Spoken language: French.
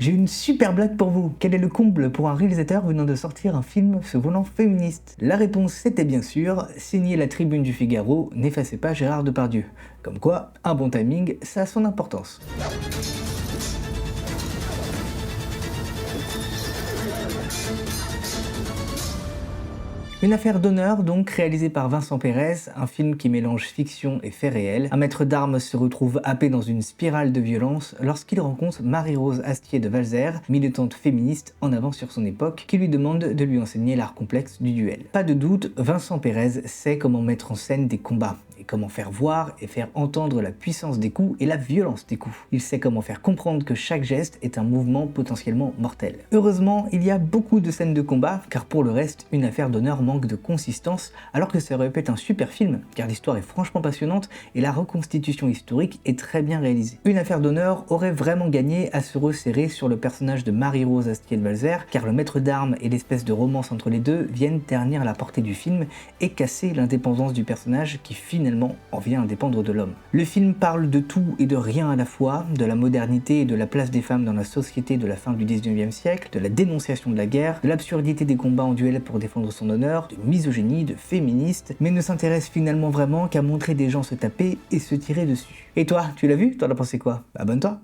J'ai une super blague pour vous. Quel est le comble pour un réalisateur venant de sortir un film se voulant féministe? La réponse c'était bien sûr, signer la Tribune du Figaro, n'effacez pas Gérard Depardieu. Comme quoi, un bon timing, ça a son importance. Une affaire d'honneur, donc, réalisée par Vincent Pérez, un film qui mélange fiction et faits réels. Un maître d'armes se retrouve happé dans une spirale de violence lorsqu'il rencontre Marie-Rose Astier de Valzère, militante féministe en avance sur son époque, qui lui demande de lui enseigner l'art complexe du duel. Pas de doute, Vincent Pérez sait comment mettre en scène des combats, et comment faire voir et faire entendre la puissance des coups et la violence des coups. Il sait comment faire comprendre que chaque geste est un mouvement potentiellement mortel. Heureusement, il y a beaucoup de scènes de combat, car pour le reste, Une affaire d'honneur manque de consistance, alors que ça aurait pu être un super film, car l'histoire est franchement passionnante et la reconstitution historique est très bien réalisée. Une affaire d'honneur aurait vraiment gagné à se resserrer sur le personnage de Marie-Rose Astier de Valzère, car le maître d'armes et l'espèce de romance entre les deux viennent ternir la portée du film et casser l'indépendance du personnage qui finalement en vient à dépendre de l'homme. Le film parle de tout et de rien à la fois, de la modernité et de la place des femmes dans la société de la fin du 19e siècle, de la dénonciation de la guerre, de l'absurdité des combats en duel pour défendre son honneur, de misogynie, de féministe, mais ne s'intéresse finalement vraiment qu'à montrer des gens se taper et se tirer dessus. Et toi, tu l'as vu? T'en as pensé quoi? Abonne-toi!